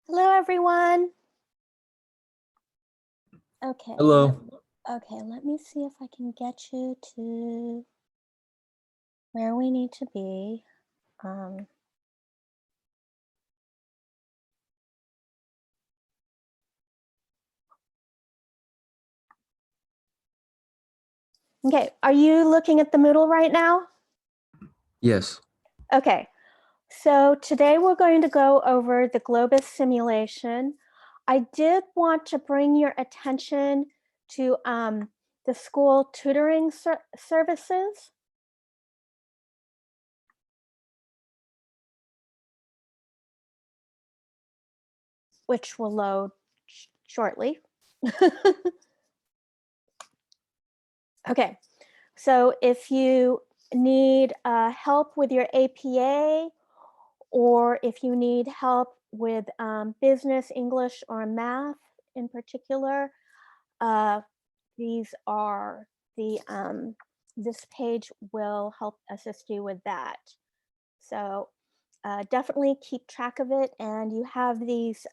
Hello, everyone. Okay. Hello. Okay, let me see if I can get you to where we need to be. Um, okay, are you looking at the Moodle right now? Yes. Okay, so today we're going to go over the Globus simulation. I did want to bring your attention to the school tutoring services. Which will load shortly. Okay, so if you need help with your APA, or if you need help with business, English, or math in particular, these are the, this page will help assist you with that. So definitely keep track of it, and you have these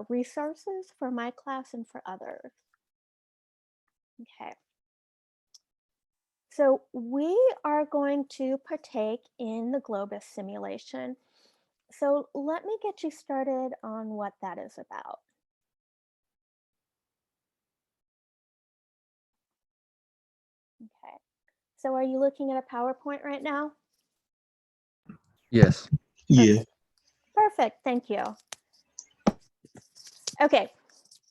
resources for my class and for others. Okay. So we are going to partake in the Globus simulation. So let me get you started on what that is about. Okay. So are you looking at a PowerPoint right now? Yes. Yeah. Perfect. Thank you. Okay.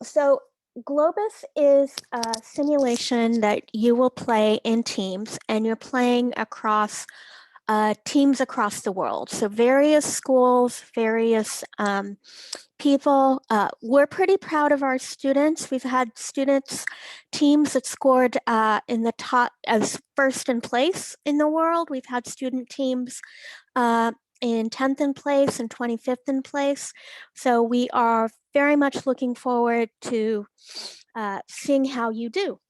So Globus is a simulation that you will play in teams, and you're playing across teams across the world. So various schools, various people. We're pretty proud of our students. We've had students, teams that scored in the top as first in place in the world. We've had student teams in 10th in place and 25th in place. So we are very much looking forward to seeing how you do.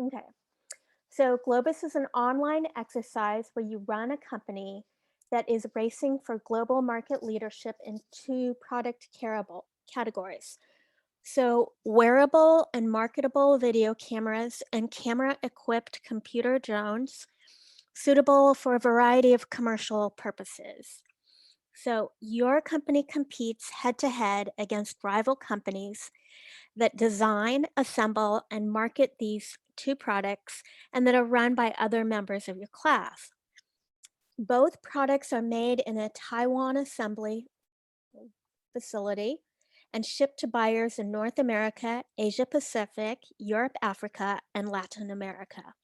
Okay. So Globus is an online exercise where you run a company that is racing for global market leadership in two product categories. So wearable and marketable video cameras and camera-equipped computer drones suitable for a variety of commercial purposes. So your company competes head-to-head against rival companies that design, assemble, and market these two products and that are run by other members of your class. Both products are made in a Taiwan assembly facility and shipped to buyers in North America, Asia Pacific, Europe, Africa, and Latin America.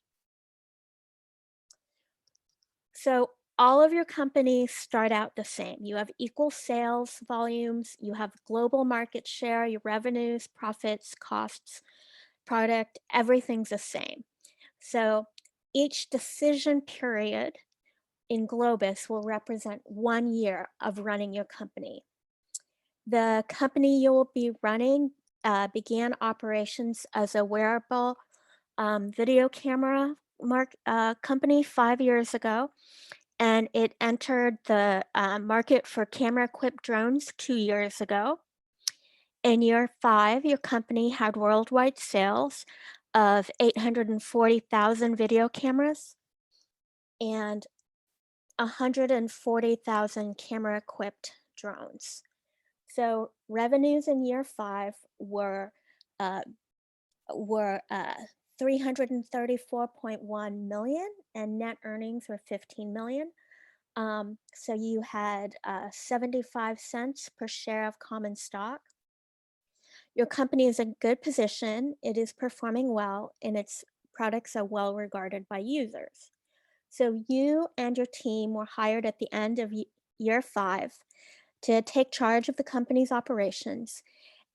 So all of your companies start out the same. You have equal sales volumes, you have global market share, your revenues, profits, costs, product, everything's the same. So each decision period in Globus will represent 1 year of running your company. The company you will be running began operations as a wearable video camera company 5 years ago, and it entered the market for camera-equipped drones 2 years ago. In year 5, your company had worldwide sales of 840,000 video cameras and 140,000 camera-equipped drones. So revenues in year 5 were 334.1 million, and net earnings were 15 million. So you had 75 cents per share of common stock. Your company is in good position, it is performing well, and its products are well regarded by users. So you and your team were hired at the end of year 5 to take charge of the company's operations.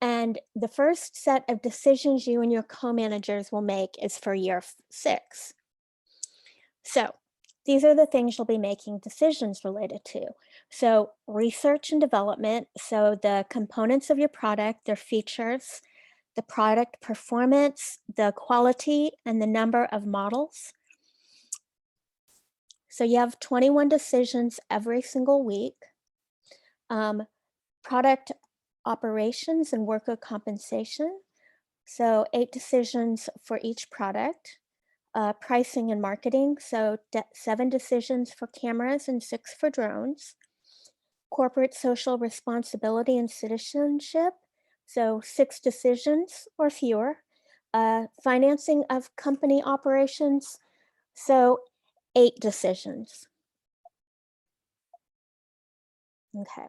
And the first set of decisions you and your co-managers will make is for year 6. So these are the things you'll be making decisions related to. So research and development, so the components of your product, their features, the product performance, the quality, and the number of models. So you have 21 decisions every single week. Um, Product operations and worker compensation. So 8 decisions for each product. Pricing and marketing. So 7 decisions for cameras and 6 for drones. Corporate social responsibility and citizenship. So 6 decisions or fewer. Financing of company operations. So 8 decisions. Okay.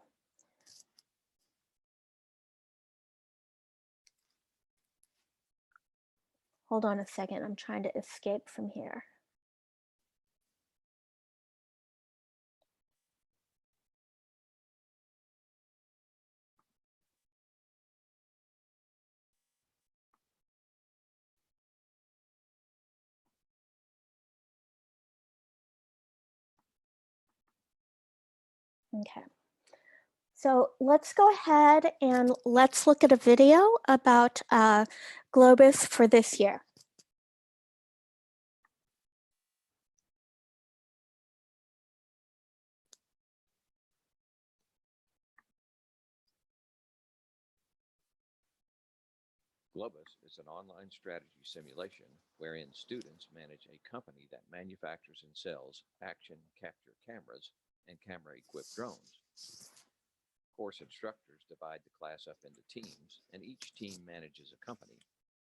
Hold on a second. I'm trying to escape from here. Okay. So let's go ahead and let's look at a video about Globus for this year. Globus is an online strategy simulation wherein students manage a company that manufactures and sells action capture cameras and camera-equipped drones. Course instructors divide the class up into teams, and each team manages a company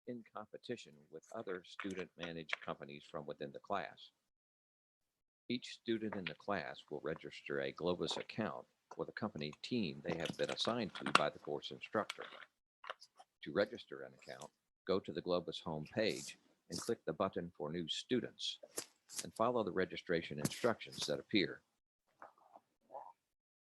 in competition with other student-managed companies from within the class. Each student in the class will register a Globus account with a company team they have been assigned to by the course instructor. To register an account, go to the Globus home page and click the button for new students and follow the registration instructions that appear.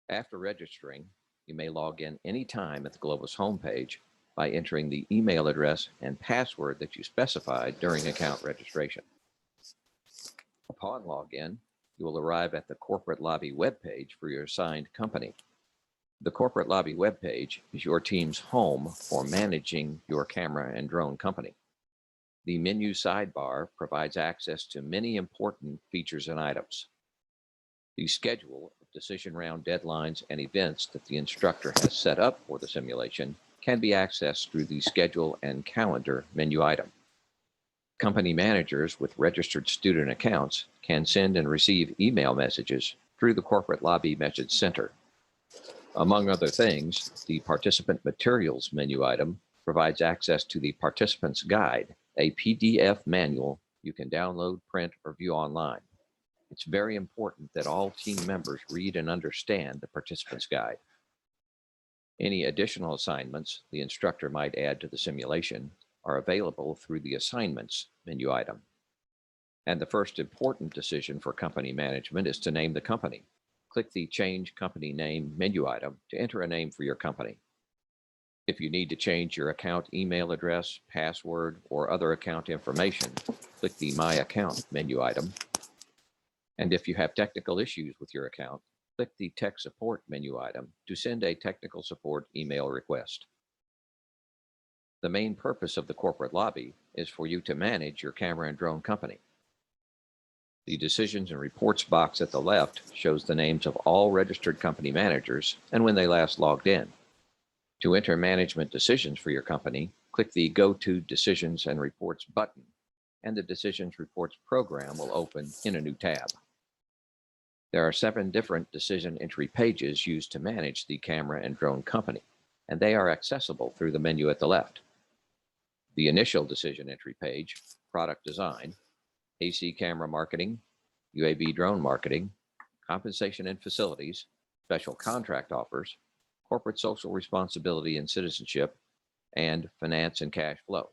After registering, you may log in anytime at the Globus homepage by entering the email address and password that you specified during account registration. Upon login, you will arrive at the corporate lobby webpage for your assigned company. The corporate lobby webpage is your team's home for managing your camera and drone company. The menu sidebar provides access to many important features and items. The schedule of decision round deadlines and events that the instructor has set up for the simulation can be accessed through the Schedule and Calendar menu item. Company managers with registered student accounts can send and receive email messages through the Corporate Lobby Message Center. Among other things, the Participant Materials menu item provides access to the Participant's Guide, a PDF manual you can download, print, or view online. It's very important that all team members read and understand the Participant's Guide. Any additional assignments the instructor might add to the simulation are available through the Assignments menu item. And the first important decision for company management is to name the company. Click the Change Company Name menu item to enter a name for your company. If you need to change your account email address, password, or other account information, click the My Account menu item. And if you have technical issues with your account, click the Tech Support menu item to send a technical support email request. The main purpose of the corporate lobby is for you to manage your camera and drone company. The Decisions and Reports box at the left shows the names of all registered company managers and when they last logged in. To enter management decisions for your company, click the Go to Decisions and Reports button, and the Decisions Reports program will open in a new tab. There are 7 different decision entry pages used to manage the camera and drone company, and they are accessible through the menu at the left. The initial decision entry page, Product Design, AC Camera Marketing, UAV Drone Marketing, Compensation and Facilities, Special Contract Offers, Corporate Social Responsibility and Citizenship, and Finance and Cash Flow.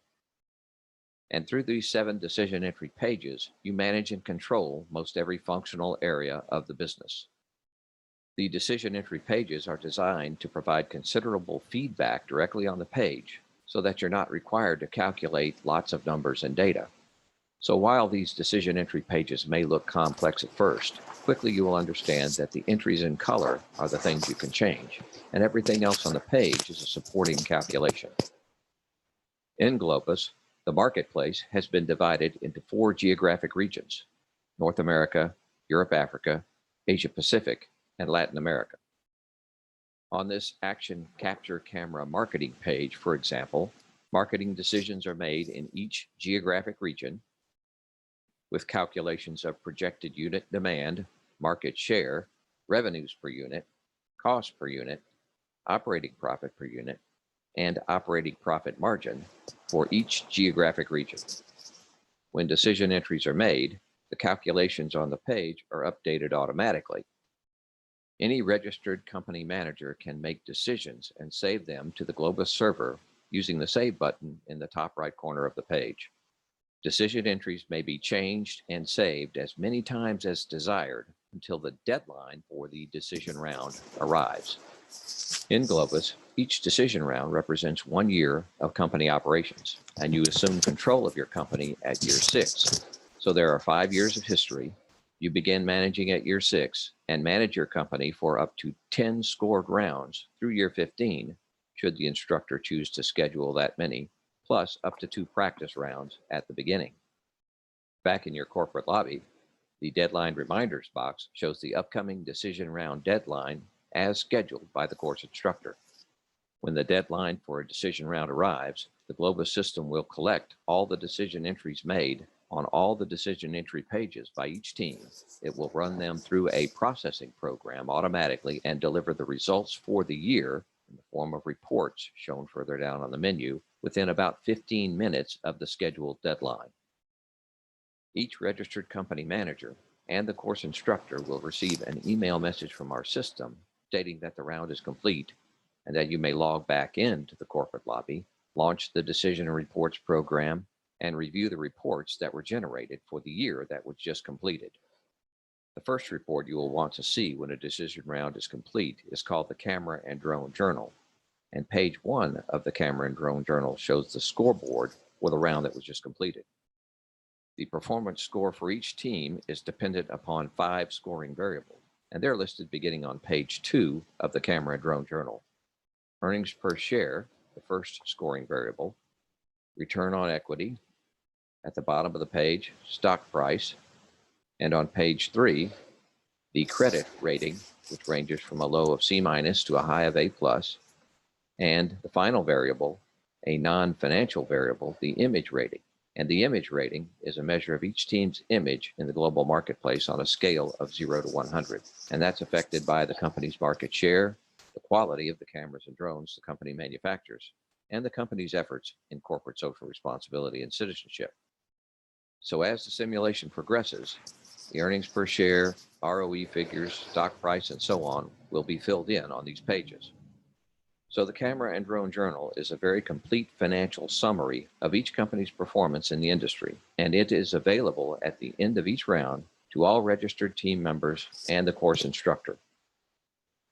And through these 7 decision entry pages, you manage and control most every functional area of the business. The decision entry pages are designed to provide considerable feedback directly on the page so that you're not required to calculate lots of numbers and data. So while these decision entry pages may look complex at first, quickly you will understand that the entries in color are the things you can change, and everything else on the page is a supporting calculation. In Globus, the marketplace has been divided into 4 geographic regions: North America, Europe, Africa, Asia Pacific, and Latin America. On this action capture camera marketing page, for example, marketing decisions are made in each geographic region with calculations of projected unit demand, market share, revenues per unit, cost per unit, operating profit per unit, and operating profit margin for each geographic region. When decision entries are made, the calculations on the page are updated automatically. Any registered company manager can make decisions and save them to the Globus server using the Save button in the top right corner of the page. Decision entries may be changed and saved as many times as desired until the deadline for the decision round arrives. In Globus, each decision round represents 1 year of company operations, and you assume control of your company at year 6. So there are 5 years of history. You begin managing at year 6 and manage your company for up to 10 scored rounds through year 15, should the instructor choose to schedule that many, plus up to 2 practice rounds at the beginning. Back in your corporate lobby, the deadline reminders box shows the upcoming decision round deadline as scheduled by the course instructor. When the deadline for a decision round arrives, the Globus system will collect all the decision entries made on all the decision entry pages by each team. It will run them through a processing program automatically and deliver the results for the year in the form of reports shown further down on the menu within about 15 minutes of the scheduled deadline. Each registered company manager and the course instructor will receive an email message from our system stating that the round is complete and that you may log back into the corporate lobby, launch the decision and reports program, and review the reports that were generated for the year that was just completed. The first report you will want to see when a decision round is complete is called the Camera and Drone Journal, and page 1 of the Camera and Drone Journal shows the scoreboard for the round that was just completed. The performance score for each team is dependent upon 5 scoring variables, and they're listed beginning on page 2 of the Camera and Drone Journal. Earnings per share, the first scoring variable, return on equity, at the bottom of the page, stock price, and on page 3, the credit rating, which ranges from a low of C- to a high of A+, and the final variable, a non-financial variable, the image rating. And the image rating is a measure of each team's image in the global marketplace on a scale of 0 to 100. And that's affected by the company's market share, the quality of the cameras and drones the company manufactures, and the company's efforts in corporate social responsibility and citizenship. So as the simulation progresses, the earnings per share, ROE figures, stock price, and so on will be filled in on these pages. So the Camera and Drone Journal is a very complete financial summary of each company's performance in the industry, and it is available at the end of each round to all registered team members and the course instructor.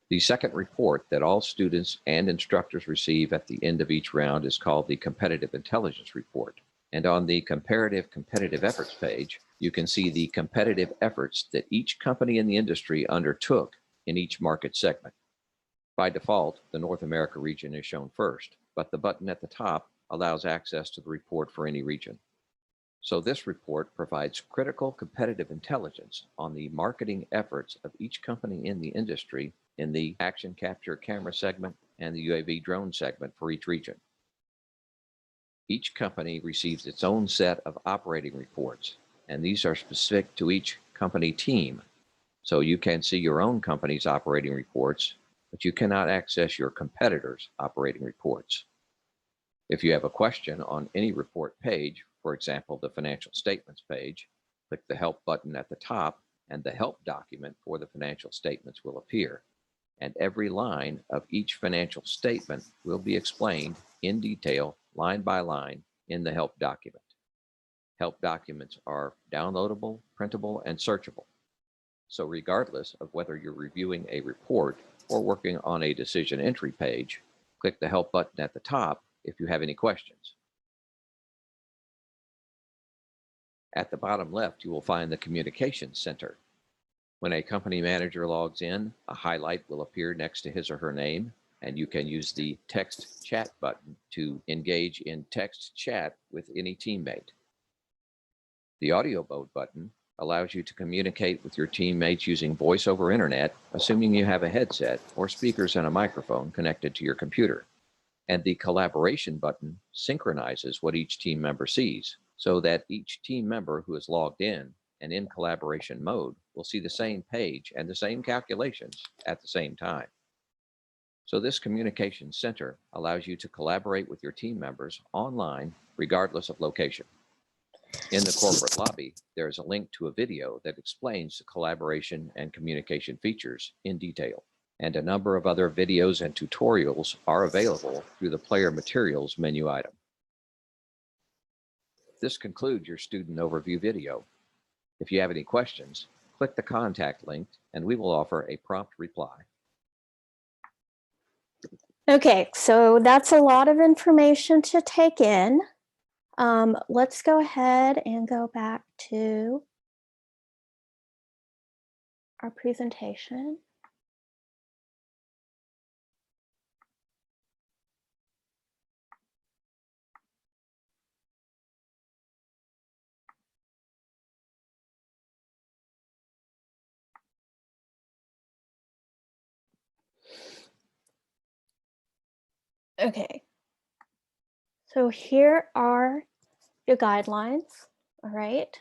The second report that all students and instructors receive at the end of each round is called the Competitive Intelligence Report. And on the Competitive Efforts page, you can see the competitive efforts that each company in the industry undertook in each market segment. By default, the North America region is shown first, but the button at the top allows access to the report for any region. So this report provides critical competitive intelligence on the marketing efforts of each company in the industry in the action capture camera segment and the UAV drone segment for each region. Each company receives its own set of operating reports, and these are specific to each company team. So you can see your own company's operating reports, but you cannot access your competitors' operating reports. If you have a question on any report page, for example, the financial statements page, click the Help button at the top, and the help document for the financial statements will appear. And every line of each financial statement will be explained in detail, line by line, in the help document. Help documents are downloadable, printable, and searchable. So regardless of whether you're reviewing a report or working on a decision entry page, click the Help button at the top if you have any questions. At the bottom left, you will find the Communications Center. When a company manager logs in, a highlight will appear next to his or her name, and you can use the text chat button to engage in text chat with any teammate. The audio mode button allows you to communicate with your teammates using voice over internet, assuming you have a headset or speakers and a microphone connected to your computer. And the collaboration button synchronizes what each team member sees, so that each team member who is logged in and in collaboration mode will see the same page and the same calculations at the same time. So this communication center allows you to collaborate with your team members online, regardless of location. In the corporate lobby, there is a link to a video that explains the collaboration and communication features in detail. And a number of other videos and tutorials are available through the Player Materials menu item. This concludes your student overview video. If you have any questions, click the contact link and we will offer a prompt reply. Okay, so that's a lot of information to take in. Let's go ahead and go back to our presentation. Okay, so here are your guidelines, all right?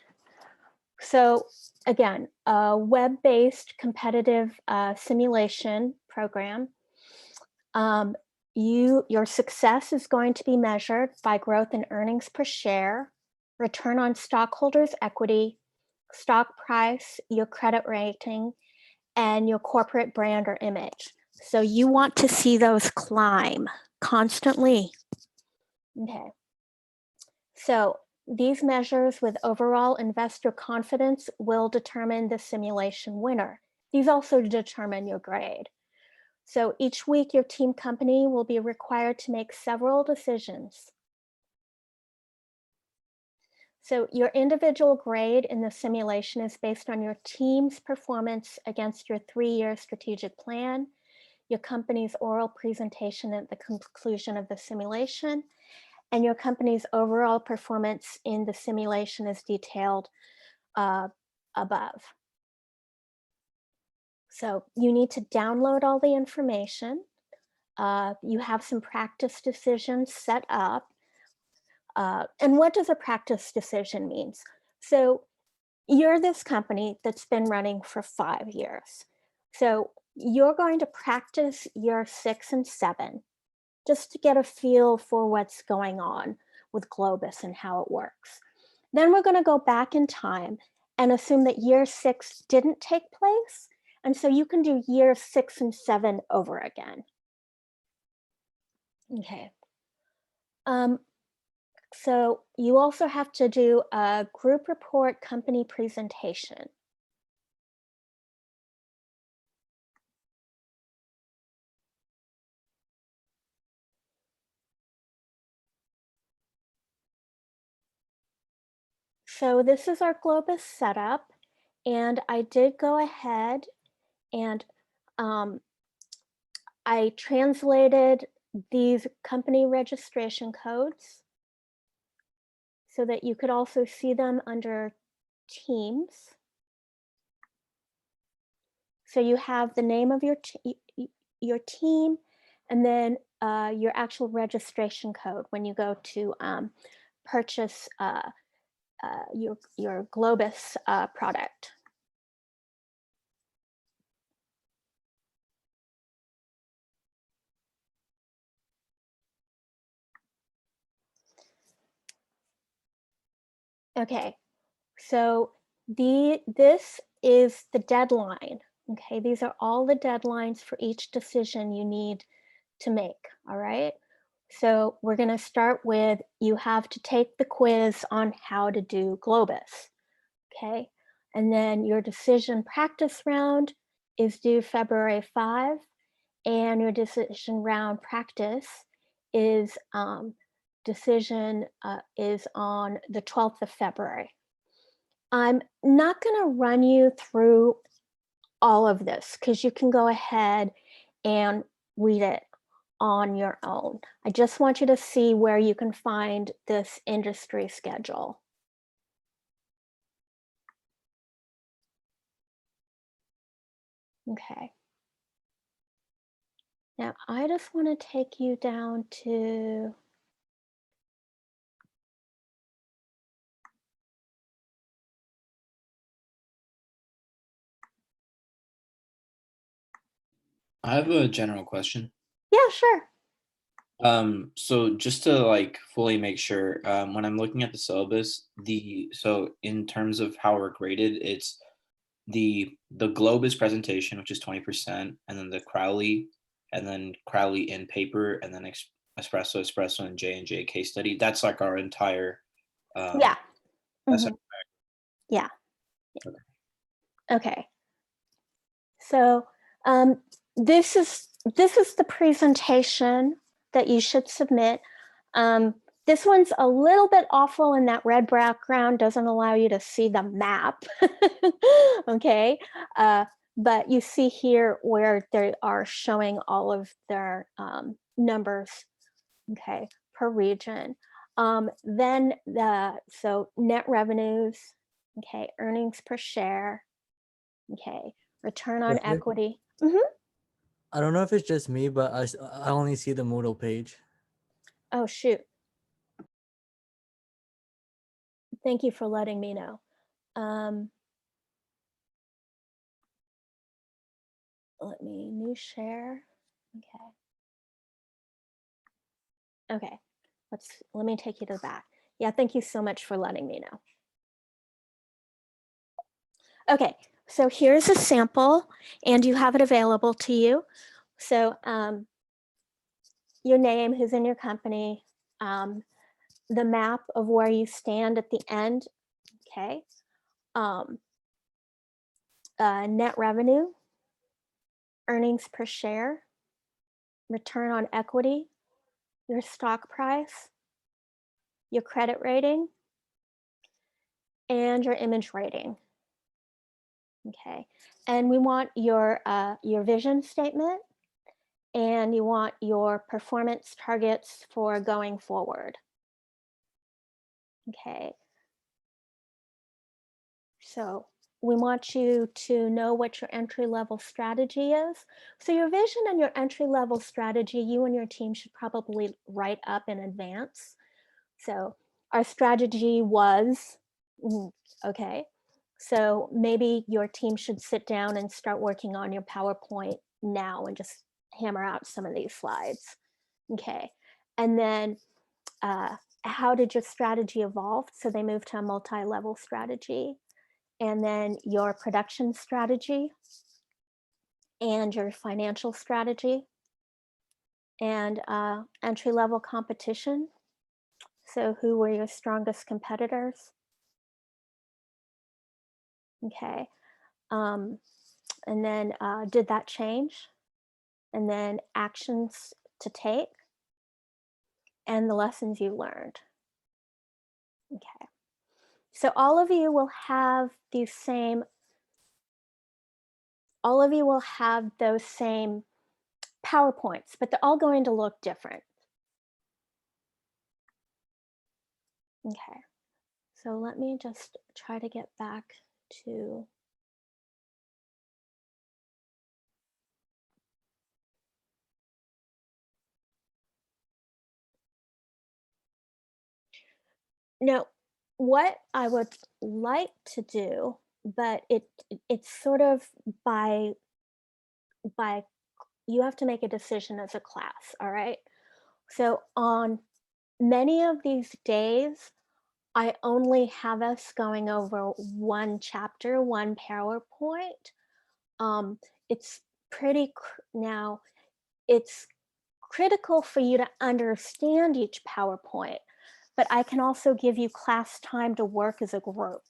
So again, a web-based competitive simulation program. Your success is going to be measured by growth in earnings per share, return on stockholders' equity, stock price, your credit rating, and your corporate brand or image. So you want to see those climb constantly. Okay. So these measures with overall investor confidence will determine the simulation winner. These also determine your grade. So each week your team company will be required to make several decisions. So your individual grade in the simulation is based on your team's performance against your 3-year strategic plan, your company's oral presentation at the conclusion of the simulation, and your company's overall performance in the simulation is detailed above. So you need to download all the information. You have some practice decisions set up. And what does a practice decision means? So you're this company that's been running for 5 years. So you're going to practice year 6 and 7 just to get a feel for what's going on with Globus and how it works. Then we're going to go back in time and assume that year 6 didn't take place. And so you can do year 6 and 7 over again. Okay. So you also have to do a group report company presentation. So this is our Globus setup, and I did go ahead and I translated these company registration codes so that you could also see them under Teams. So you have the name of your team, and then your actual registration code when you go to purchase your Globus product. Okay, so this is the deadline. Okay, these are all the deadlines for each decision you need to make, all right? So we're gonna start with, you have to take the quiz on how to do Globus, okay? And then your decision practice round is due February 5, and your decision round practice is is on the 12th of February. I'm not going to run you through all of this because you can go ahead and read it on your own. I just want you to see where you can find this industry schedule. Okay. Now I just want to take you down to I have a general question. yeah, sure. So just to like fully make sure, when I'm looking at the syllabus, so in terms of how we're graded, it's the Globus presentation, which is 20%, and then the Crowley, and then Crowley in paper, and then espresso, and J case study. That's like our entire. Yeah. That's Mhm. Yeah. Okay. Okay. So this is the presentation that you should submit. This one's a little bit awful in that red background doesn't allow you to see the map. Okay, but you see here where they are showing all of their numbers. Okay, per region. Then so net revenues. Okay, earnings per share. Okay, return on Okay. equity. I don't know if it's just me, but I only see the Moodle page. Oh, shoot. Thank you for letting me know. Let me new share. Okay. Okay. Let me take you to the back. Yeah, thank you so much for letting me know. Okay, so here's a sample and you have it available to you. So your name, who's in your company, the map of where you stand at the end, okay. Net revenue, earnings per share, return on equity, your stock price, your credit rating, and your image rating. Okay, and we want your vision statement, and you want your performance targets for going forward. Okay, so we want you to know what your entry-level strategy is. So your vision and your entry-level strategy, you and your team should probably write up in advance. So our strategy was, okay, so maybe your team should sit down and start working on your PowerPoint now and just hammer out some of these slides. Okay, and then how did your strategy evolve? So they moved to a multi-level strategy, and then your production strategy and your financial strategy and entry-level competition. So who were your strongest competitors? Okay. And then did that change? And then actions to take and the lessons you learned. Okay. So all of you will have these same, all of you will have those same PowerPoints, but they're all going to look different. Okay. So let me just try to get back to now what I would like to do, but it's sort of by you have to make a decision as a class, all right? So on many of these days, I only have us going over one chapter, one PowerPoint. It's now it's critical for you to understand each PowerPoint, but I can also give you class time to work as a group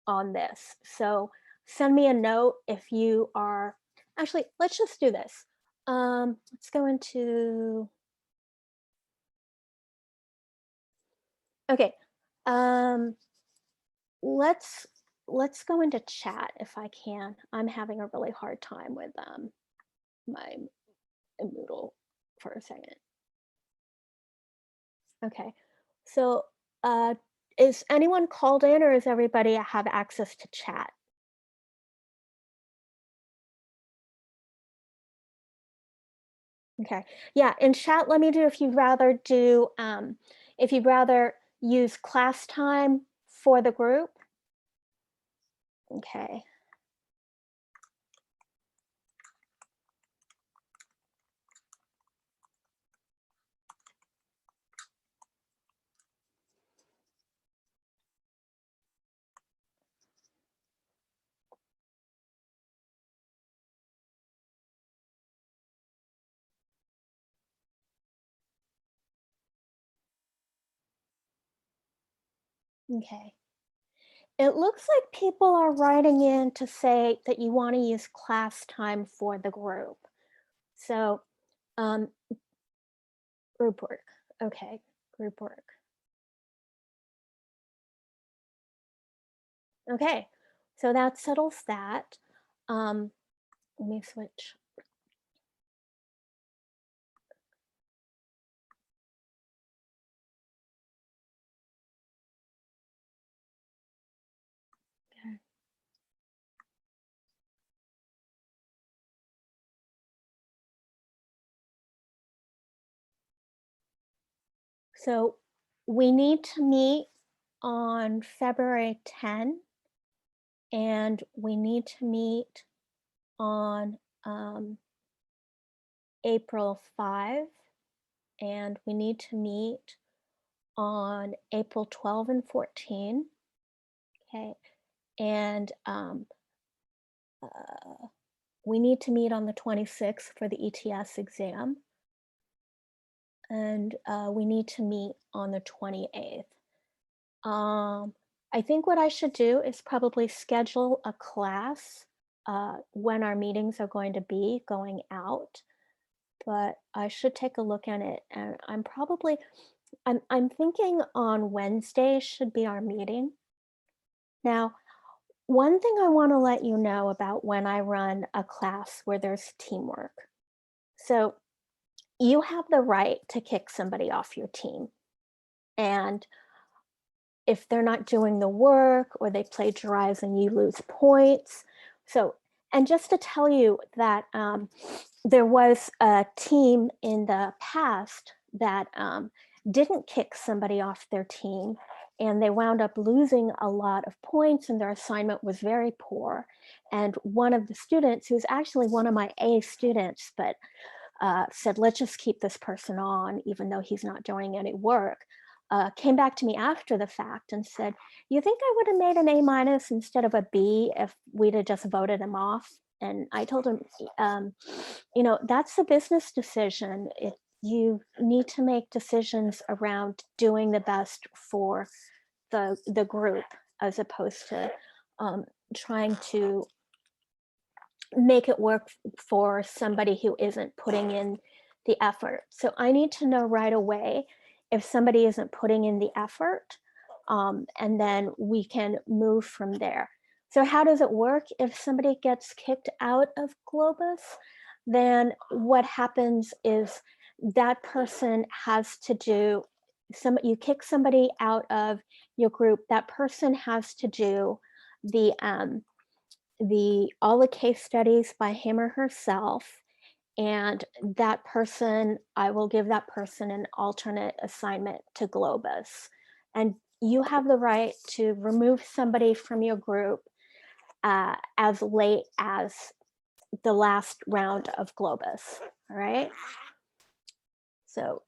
on this. So send me a note if you are, actually, let's just do this. Let's go into, okay. Let's go into chat if I can. I'm having a really hard time with my Moodle for a second. Okay, so is anyone called in or is everybody have access to chat? Okay. Yeah, in chat, let me do if you'd rather use class time for the group. Okay. Okay. It looks like people are writing in to say that you want to use class time for the group. So, um, group work. Okay, group work. Okay, so that settles that. Let me switch. Okay. So we need to meet on February 10, and we need to meet on April 5, and we need to meet on April 12 and 14. Okay, and we need to meet on the 26th for the ETS exam, and we need to meet on the 28th. I think what I should do is probably schedule a class when our meetings are going to be going out, but I should take a look at it. And I'm thinking on Wednesday should be our meeting. Now, one thing I want to let you know about when I run a class where there's teamwork. So you have the right to kick somebody off your team. And if they're not doing the work or they plagiarize and you lose points. So, and just to tell you that there was a team in the past that didn't kick somebody off their team, and they wound up losing a lot of points and their assignment was very poor. And one of the students, who's actually one of my A students, but said, let's just keep this person on, even though he's not doing any work, came back to me after the fact and said, you think I would have made an A- instead of a B if we'd have just voted him off? And I told him, that's a business decision. You need to make decisions around doing the best for the group, as opposed to trying to make it work for somebody who isn't putting in the effort. So I need to know right away if somebody isn't putting in the effort, and then we can move from there. So how does it work? If somebody gets kicked out of Globus, then what happens is that person has to do you kick somebody out of your group, that person has to do the all the case studies by him or herself, and that person, I will give that person an alternate assignment to Globus. And you have the right to remove somebody from your group as late as the last round of Globus, all right? So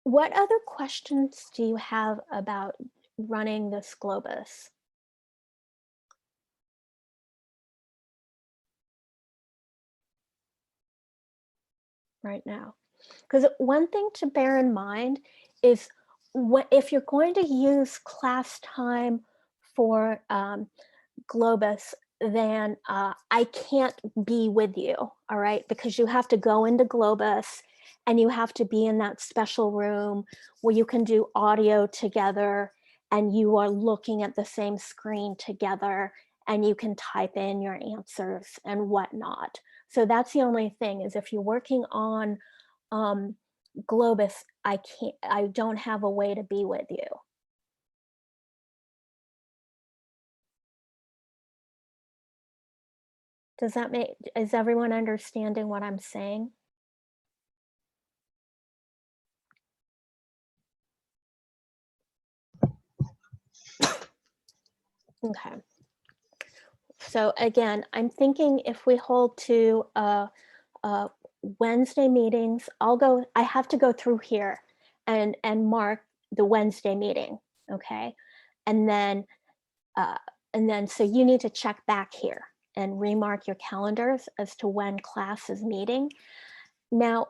what other questions do you have about running this Globus? Right now? Because one thing to bear in mind is if you're going to use class time for Globus, then I can't be with you, all right? Because you have to go into Globus and you have to be in that special room where you can do audio together and you are looking at the same screen together and you can type in your answers and whatnot. So that's the only thing, is if you're working on Globus, I don't have a way to be with you. Does that make, is everyone understanding what I'm saying? Okay. So again, I'm thinking if we hold to Wednesday meetings, I have to go through here and mark the Wednesday meeting, okay? And then so you need to check back here and remark your calendars as to when class is meeting. Now,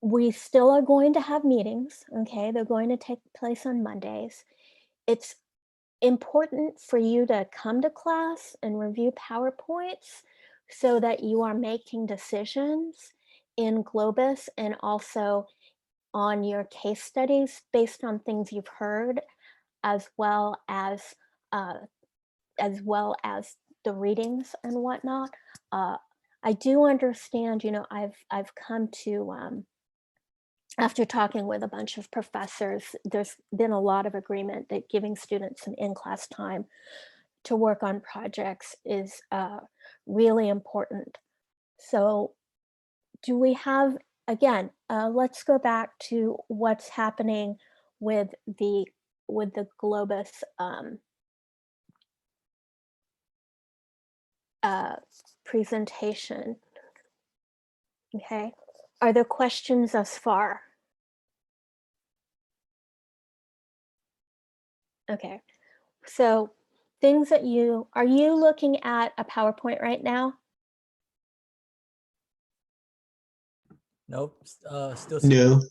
we still are going to have meetings, okay? They're going to take place on Mondays. It's important for you to come to class and review PowerPoints so that you are making decisions in Globus and also on your case studies based on things you've heard, as well as uh, the readings and whatnot. I do understand, you know, I've come to after talking with a bunch of professors, there's been a lot of agreement that giving students some in-class time to work on projects is really important. So do we have, again, let's go back to what's happening with the Globus presentation. Okay, are there questions thus far? Okay, so things that are you looking at a PowerPoint right now? Nope. Still. No.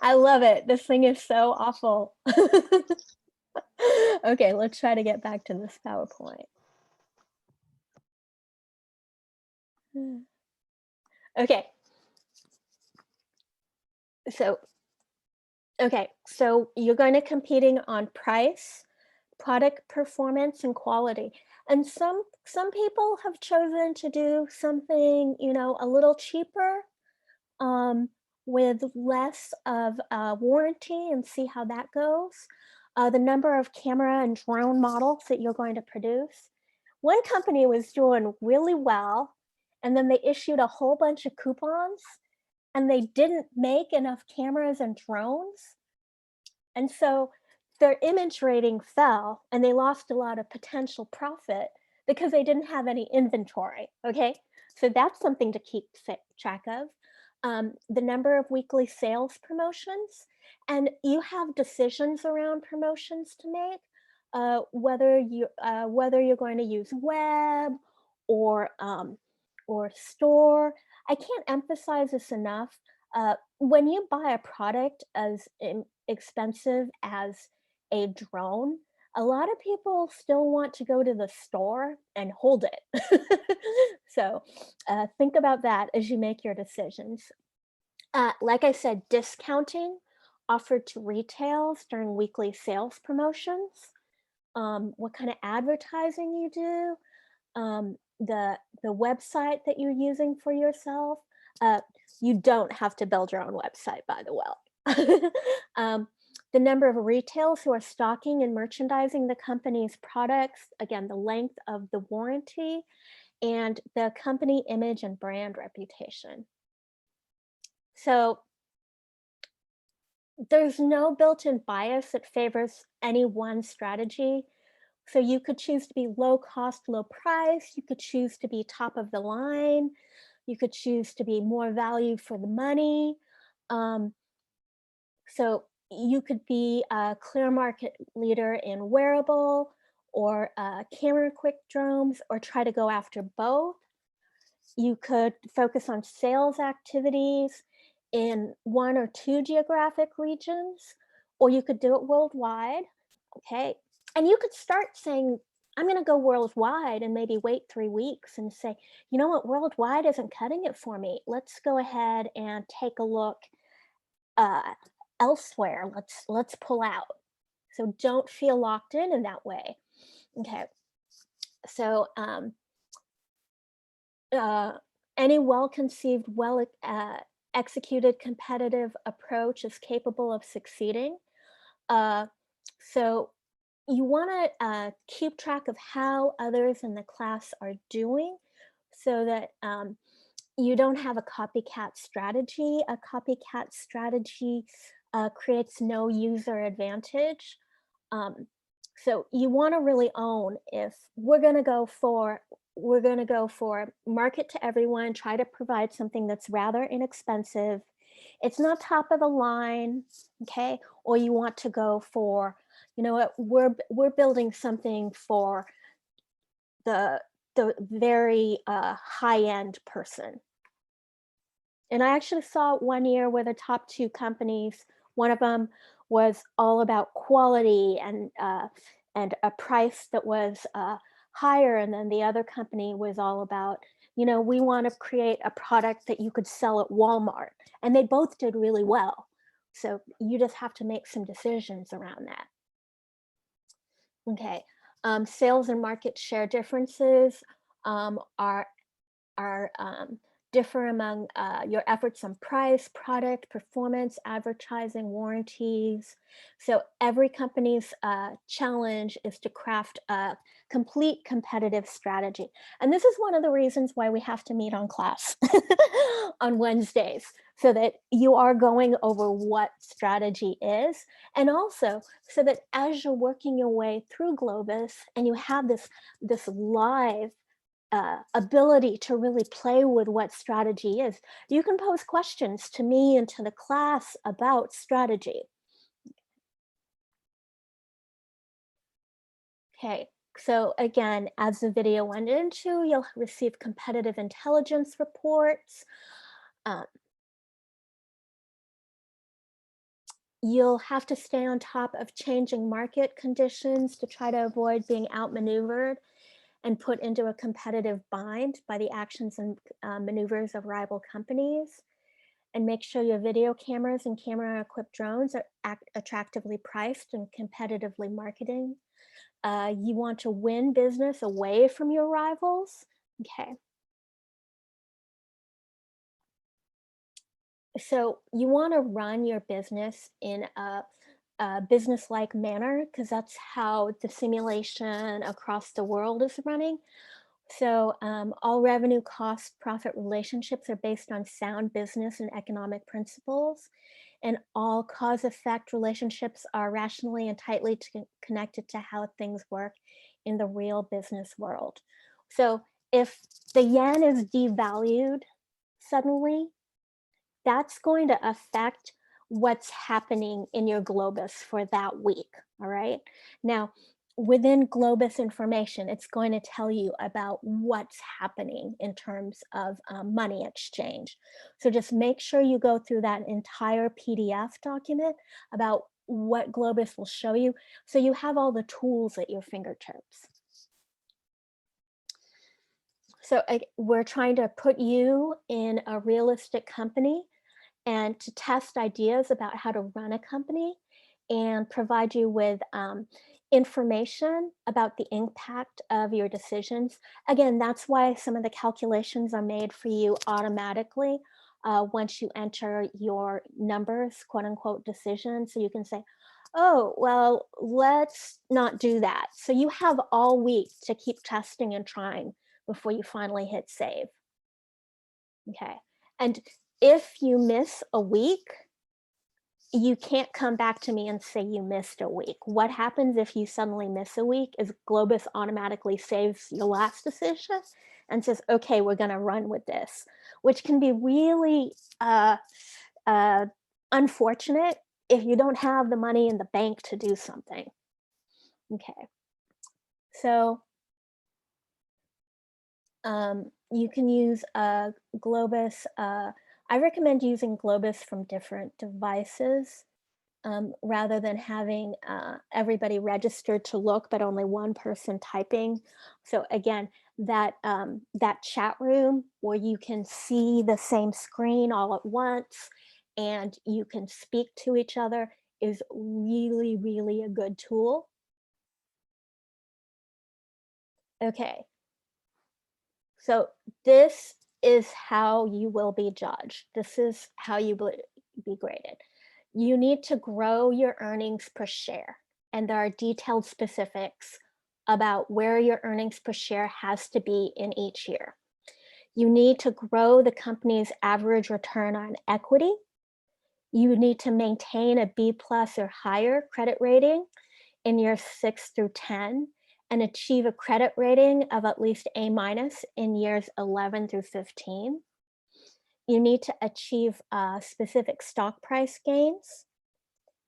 I love it. This thing is so awful. Okay, let's try to get back to this PowerPoint. Okay. So you're going to competing on price, product performance, and quality. And some people have chosen to do something, you know, a little cheaper with less of a warranty and see how that goes. The number of camera and drone models that you're going to produce. One company was doing really well, and then they issued a whole bunch of coupons, and they didn't make enough cameras and drones. And so their image rating fell, and they lost a lot of potential profit because they didn't have any inventory, okay? So that's something to keep track of. The number of weekly sales promotions, and you have decisions around promotions to make, whether you're going to use web or store. I can't emphasize this enough. When you buy a product as expensive as a drone, a lot of people still want to go to the store and hold it. So think about that as you make your decisions. Like I said, discounting offered to retails during weekly sales promotions, what kind of advertising you do, the website that you're using for yourself. You don't have to build your own website, by the way. The number of retailers who are stocking and merchandising the company's products, again, the length of the warranty, and the company image and brand reputation. So there's no built-in bias that favors any one strategy. So you could choose to be low cost, low price. You could choose to be top of the line. You could choose to be more value for the money. So you could be a clear market leader in wearable or camera quick drones, or try to go after both. You could focus on sales activities in 1 or 2 geographic regions, or you could do it worldwide. Okay. And you could start saying, I'm going to go worldwide, and maybe wait 3 weeks and say, you know what, worldwide isn't cutting it for me. Let's go ahead and take a look elsewhere. Let's pull out. So don't feel locked in that way. Okay. So any well-conceived, executed competitive approach is capable of succeeding. So you want to keep track of how others in the class are doing so that you don't have a copycat strategy. A copycat strategy creates no user advantage. So you want to really own if we're going to go for market to everyone, try to provide something that's rather inexpensive. It's not top of the line, okay? Or you want to go for, you know what, we're building something for the very high-end person. And I actually saw it one year where the top two companies, one of them was all about quality and a price that was higher, and then the other company was all about, you know, we want to create a product that you could sell at Walmart, and they both did really well. So you just have to make some decisions around that. Okay, sales and market share differences are differ among your efforts on price, product, performance, advertising, warranties. So every company's challenge is to craft a complete competitive strategy. And this is one of the reasons why we have to meet on class on Wednesdays, so that you are going over what strategy is. And also so that as you're working your way through Globus and you have this live ability to really play with what strategy is, you can pose questions to me and to the class about strategy. Okay, so again, as the video went into, you'll receive competitive intelligence reports. You'll have to stay on top of changing market conditions to try to avoid being outmaneuvered and put into a competitive bind by the actions and maneuvers of rival companies. And make sure your video cameras and camera-equipped drones are attractively priced and competitively marketing. You want to win business away from your rivals. Okay. So you want to run your business in a business-like manner, because that's how the simulation across the world is running. So all revenue, cost, profit relationships are based on sound business and economic principles. And all cause-effect relationships are rationally and tightly connected to how things work in the real business world. So if the yen is devalued suddenly, that's going to affect what's happening in your Globus for that week, all right? Now, within Globus information, it's going to tell you about what's happening in terms of money exchange. So just make sure you go through that entire PDF document about what Globus will show you, so you have all the tools at your fingertips. So we're trying to put you in a realistic company and to test ideas about how to run a company and provide you with information about the impact of your decisions. Again, that's why some of the calculations are made for you automatically once you enter your numbers, quote unquote, decisions. So you can say, oh, well, let's not do that. So you have all week to keep testing and trying before you finally hit save. Okay, and if you miss a week, you can't come back to me and say you missed a week. What happens if you suddenly miss a week is Globus automatically saves your last decision and says, okay, we're gonna run with this, which can be really unfortunate if you don't have the money in the bank to do something. Okay, so you can use Globus. I recommend using Globus from different devices rather than having everybody registered to look, but only one person typing. So again, that chat room where you can see the same screen all at once and you can speak to each other is really, really a good tool. Okay. So this is how you will be judged. This is how you will be graded. You need to grow your earnings per share and there are detailed specifics about where your earnings per share has to be in each year. You need to grow the company's average return on equity. You need to maintain a B+ or higher credit rating in years 6 through 10 and achieve a credit rating of at least A- in years 11 through 15. You need to achieve specific stock price gains,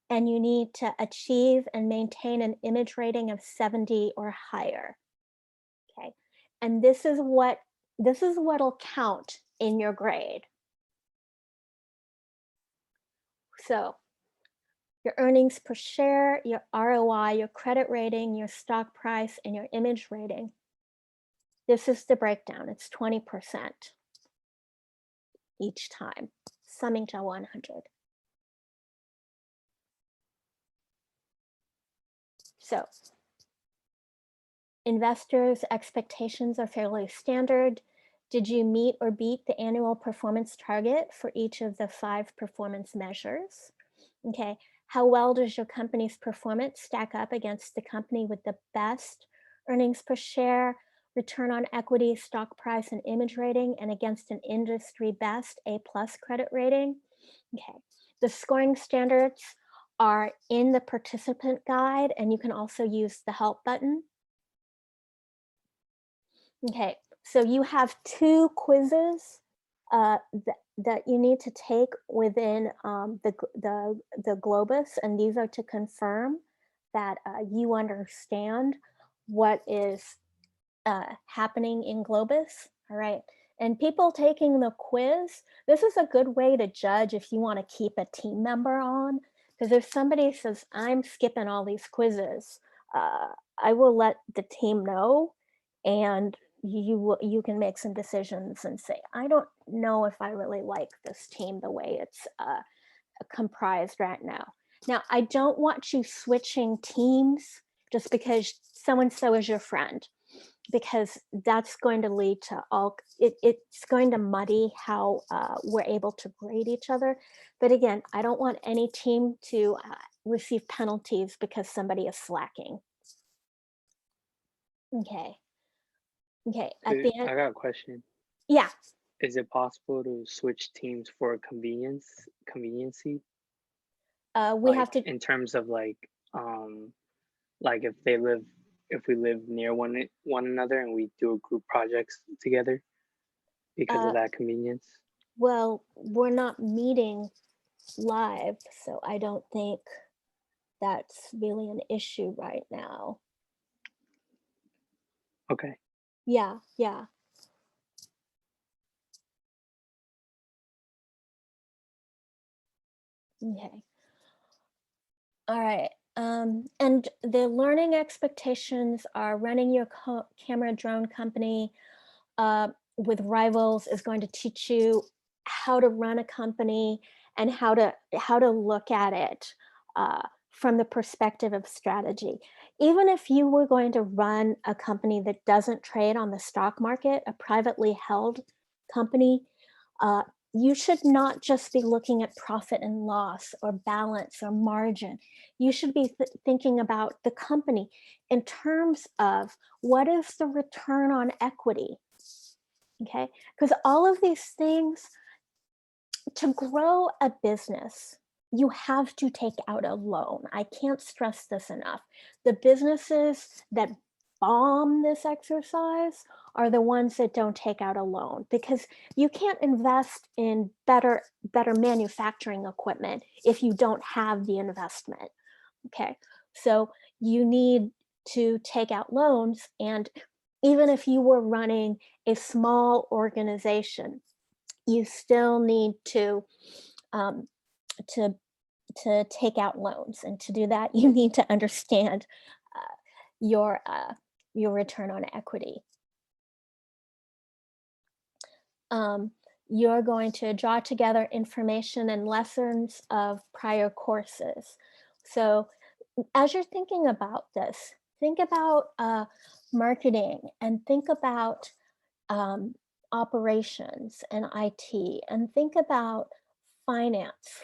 and you need to achieve and maintain an image rating of 70 or higher. Okay, and this is what'll count in your grade. So your earnings per share, your ROI, your credit rating, your stock price, and your image rating. This is the breakdown. It's 20% each time, summing to 100. So investors' expectations are fairly standard. Did you meet or beat the annual performance target for each of the 5 performance measures? Okay, how well does your company's performance stack up against the company with the best earnings per share, return on equity, stock price, and image rating, and against an industry best A+ credit rating? Okay, the scoring standards are in the participant guide, and you can also use the help button. Okay, so you have 2 quizzes that you need to take within the Globus, and these are to confirm that you understand what is happening in Globus. All right, and people taking the quiz, this is a good way to judge if you want to keep a team member on, because if somebody says, I'm skipping all these quizzes, I will let the team know, and you can make some decisions and say, I don't know if I really like this team the way it's comprised right now. Now, I don't want you switching teams just because so-and-so is your friend, because that's going to lead to it's going to muddy how we're able to grade each other. But again, I don't want any team to receive penalties because somebody is slacking. Okay. Okay, at the I end, got a question. yeah. Is it possible to switch teams for conveniency? We Like have to, in terms of like if we live near one another and we do group projects together because uh, of that convenience? well, we're not meeting live, so I don't think that's really an issue right now. Okay. Yeah, yeah. Okay. All right. And the learning expectations are running your camera drone company with rivals is going to teach you how to run a company and how to look at it from the perspective of strategy. Even if you were going to run a company that doesn't trade on the stock market, a privately held company, you should not just be looking at profit and loss or balance or margin. You should be thinking about the company in terms of what is the return on equity, okay? Because all of these things, to grow a business, you have to take out a loan. I can't stress this enough. The businesses that bomb this exercise are the ones that don't take out a loan, because you can't invest in better manufacturing equipment if you don't have the investment. Okay, so you need to take out loans, and even if you were running a small organization, you still need to to take out loans, and to do that, you need to understand your return on equity. You're going to draw together information and lessons of prior courses. So as you're thinking about this, think about marketing, and think about operations and IT, and think about finance.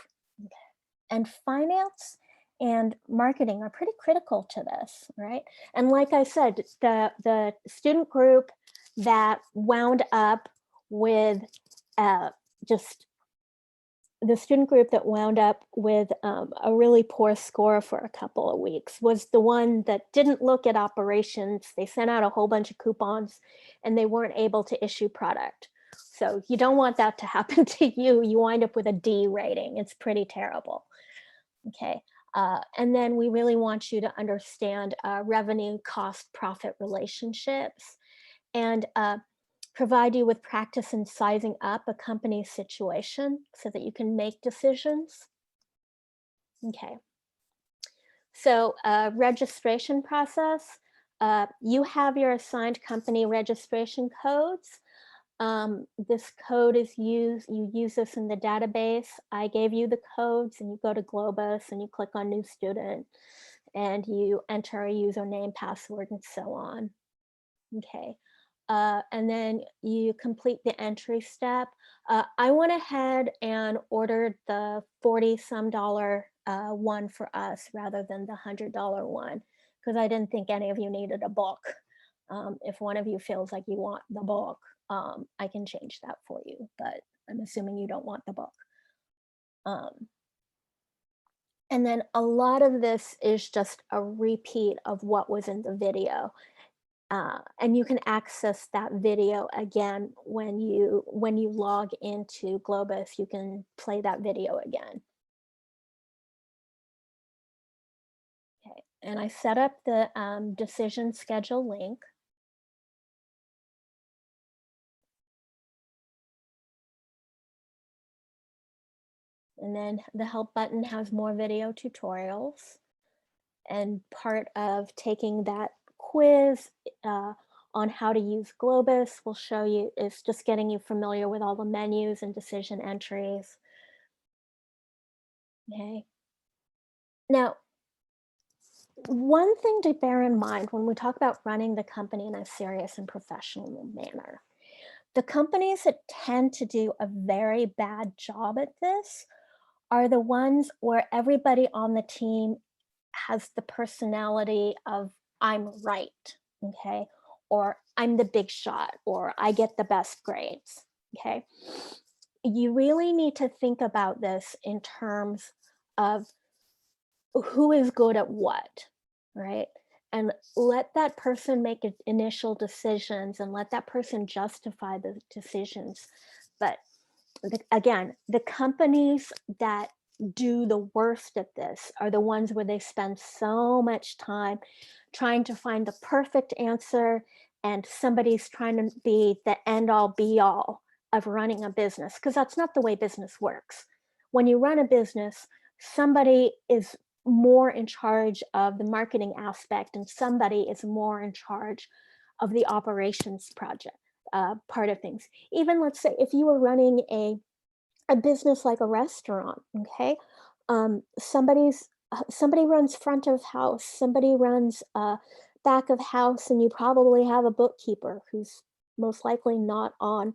And finance and marketing are pretty critical to this, right? And like I said, the student group that wound up with just the student group that wound up with a really poor score for a couple of weeks was the one that didn't look at operations. They sent out a whole bunch of coupons and they weren't able to issue product. So you don't want that to happen to you. You wind up with a D rating. It's pretty terrible. Okay. And then we really want you to understand revenue, cost, profit relationships, and provide you with practice in sizing up a company's situation so that you can make decisions. Okay. So registration process, you have your assigned company registration codes. This code is used, you use this in the database. I gave you the codes and you go to Globus and you click on new student and you enter a username, password, and so on. Okay. And then you complete the entry step. I went ahead and ordered the 40-some dollar one for us rather than the $100 one because I didn't think any of you needed a book. If one of you feels like you want the book, I can change that for you, but I'm assuming you don't want the book. And then a lot of this is just a repeat of what was in the video. And you can access that video again when you log into Globus. You can play that video again. Okay, and I set up the decision schedule link. And then the help button has more video tutorials. And part of taking that quiz on how to use Globus will show you, is just getting you familiar with all the menus and decision entries. Okay. Now, one thing to bear in mind when we talk about running the company in a serious and professional manner, the companies that tend to do a very bad job at this are the ones where everybody on the team has the personality of I'm right, okay? Or I'm the big shot, or I get the best grades, okay? You really need to think about this in terms of who is good at what, right? And let that person make initial decisions and let that person justify the decisions. But again, the companies that do the worst at this are the ones where they spend so much time trying to find the perfect answer, and somebody's trying to be the end all be all of running a business, because that's not the way business works. When you run a business, somebody is more in charge of the marketing aspect and somebody is more in charge of the operations project part of things. Even let's say if you were running a business like a restaurant, okay? Somebody runs front of house, somebody runs back of house, and you probably have a bookkeeper who's most likely not on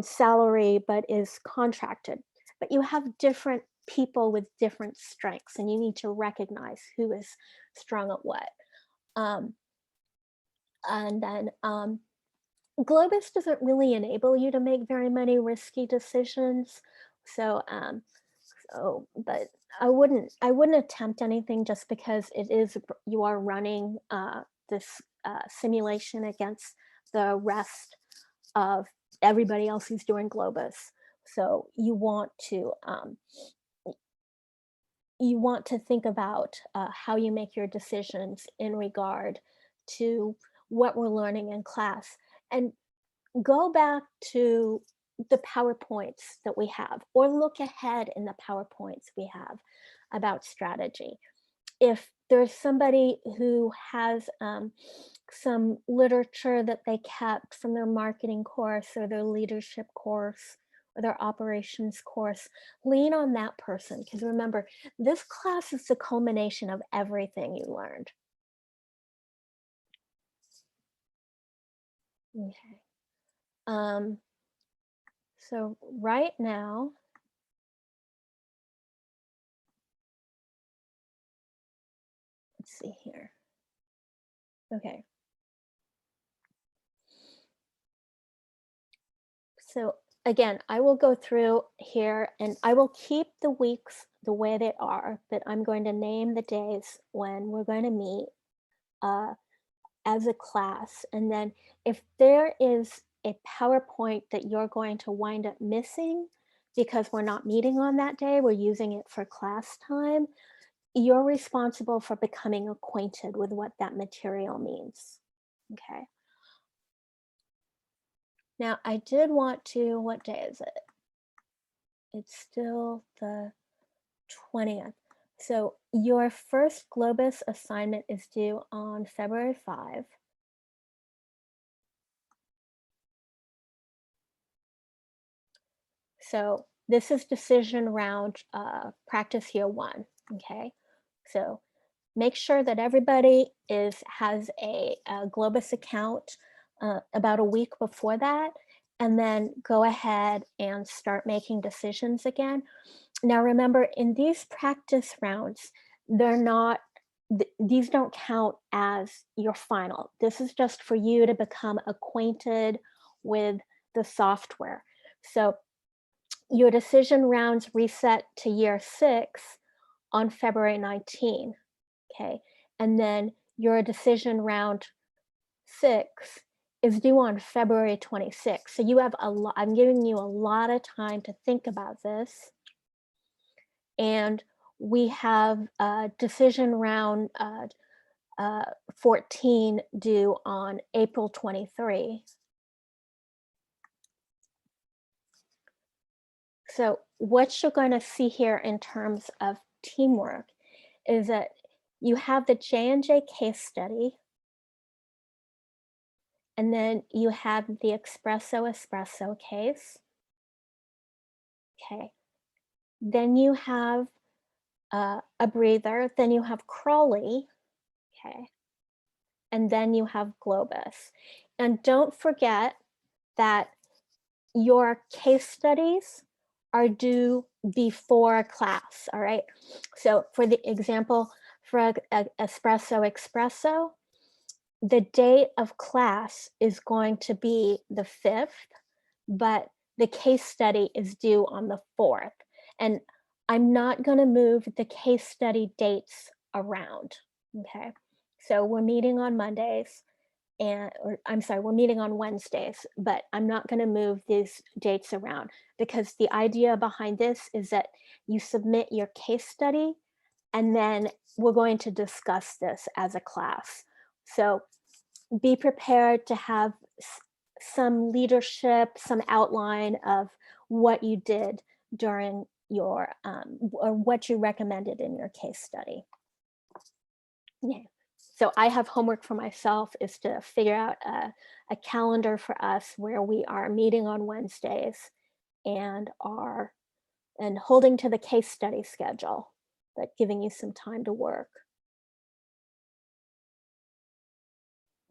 salary but is contracted. But you have different people with different strengths, and you need to recognize who is strong at what. And then Globus doesn't really enable you to make very many risky decisions. So, but I wouldn't attempt anything just because you are running this simulation against the rest of everybody else who's doing Globus. So you want to think about how you make your decisions in regard to what we're learning in class, and go back to the PowerPoints that we have, or look ahead in the PowerPoints we have about strategy. If there's somebody who has some literature that they kept from their marketing course or their leadership course or their operations course, lean on that person, because remember, this class is the culmination of everything you learned. Okay. So right now, see here. Okay. So again, I will go through here and I will keep the weeks the way they are, but I'm going to name the days when we're going to meet as a class. And then if there is a PowerPoint that you're going to wind up missing because we're not meeting on that day, we're using it for class time, you're responsible for becoming acquainted with what that material means. Okay. Now I did want to, what day is it? It's still the 20th. So your first Globus assignment is due on February 5. So this is decision round practice year 1, okay? So make sure that everybody has a Globus account about a week before that, and then go ahead and start making decisions again. Now remember, in these practice rounds, they're not, these don't count as your final. This is just for you to become acquainted with the software. So your decision rounds reset to year 6 on February 19, okay? And then your decision round 6 is due on February 26. So you have a lot, I'm giving you a lot of time to think about this. And we have decision round 14 due on April 23. So what you're going to see here in terms of teamwork is that you have the J&J case study, and then you have the espresso case. Okay. Then you have a breather, then you have Crawley, okay. And then you have Globus. And don't forget that your case studies are due before class, all right? So for the example, for espresso, the date of class is going to be the 5th, but the case study is due on the 4th. And I'm not going to move the case study dates around, okay? So we're meeting on Mondays, we're meeting on Wednesdays, but I'm not going to move these dates around because the idea behind this is that you submit your case study and then we're going to discuss this as a class. So be prepared to have some leadership, some outline of what you did during your, or what you recommended in your case study. Yeah. So I have homework for myself is to figure out a calendar for us where we are meeting on Wednesdays and holding to the case study schedule, but giving you some time to work.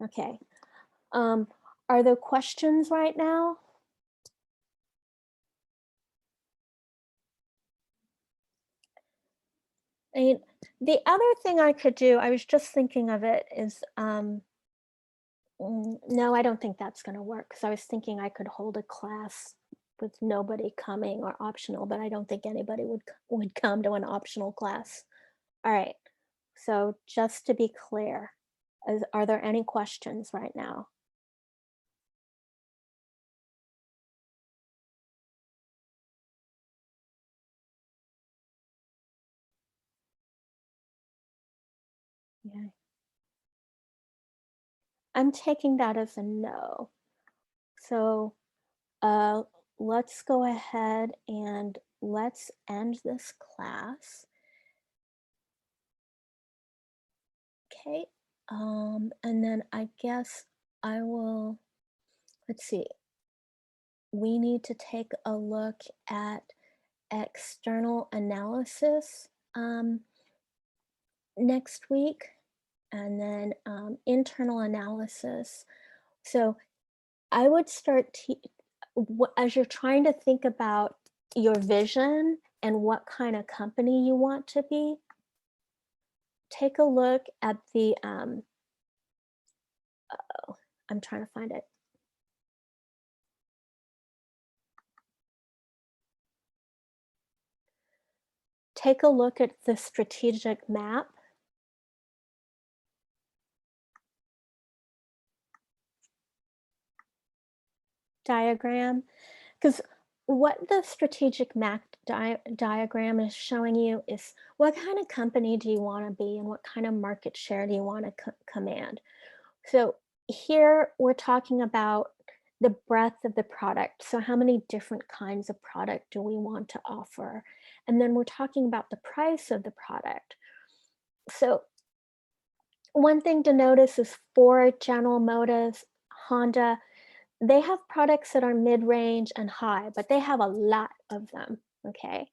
Okay. Are there questions right now? I mean, the other thing I could do, I was just thinking of it, is no, I don't think that's going to work, because I was thinking I could hold a class with nobody coming or optional, but I don't think anybody would come to an optional class. All right, so just to be clear, are there any questions right now? Yeah. I'm taking that as a no. So let's go ahead and let's end this class. Okay, and then I guess I will, let's see, we need to take a look at external analysis next week, and then internal analysis. So I would start as you're trying to think about your vision and what kind of company you want to be, take a look at the, I'm trying to find it. Take a look at the strategic map. Diagram, because what the strategic map diagram is showing you is what kind of company do you want to be and what kind of market share do you want to command. So here we're talking about the breadth of the product. So how many different kinds of product do we want to offer? And then we're talking about the price of the product. So one thing to notice is Ford, General Motors, Honda, they have products that are mid-range and high, but they have a lot of them, okay?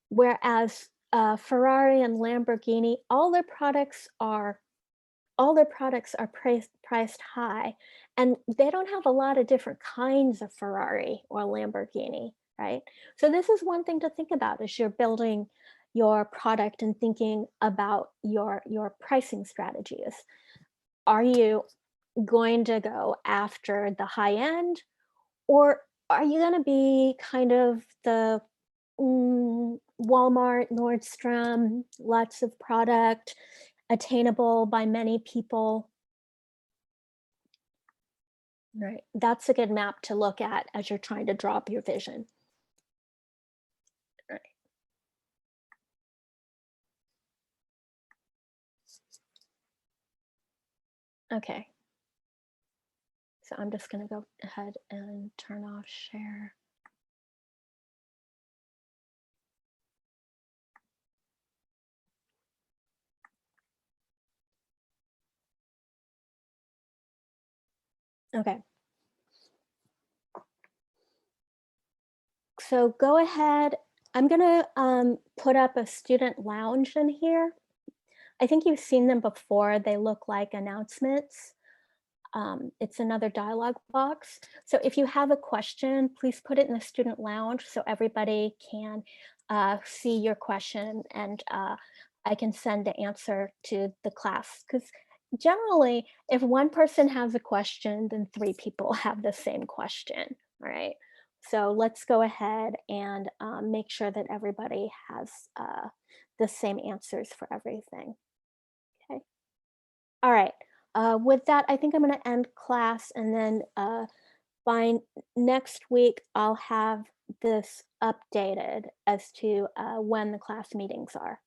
Whereas Ferrari and Lamborghini, all their products are priced high, and they don't have a lot of different kinds of Ferrari or Lamborghini, right? So this is one thing to think about as you're building your product and thinking about your pricing strategies. Are you going to go after the high end, or are you going to be kind of the Walmart, Nordstrom, lots of product, attainable by many people? Right. That's a good map to look at as you're trying to draw up your vision. Right. Okay. So I'm just going to go ahead and turn off share. Okay. So go ahead. I'm going to put up a student lounge in here. I think you've seen them before. They look like announcements. It's another dialog box. So if you have a question, please put it in the student lounge so everybody can see your question, and I can send the answer to the class. Because generally, if one person has a question, then 3 people have the same question, all right? So let's go ahead and make sure that everybody has the same answers for everything. Okay. All right. With that, I think I'm going to end class, and then by next week, I'll have this updated as to when the class meetings are.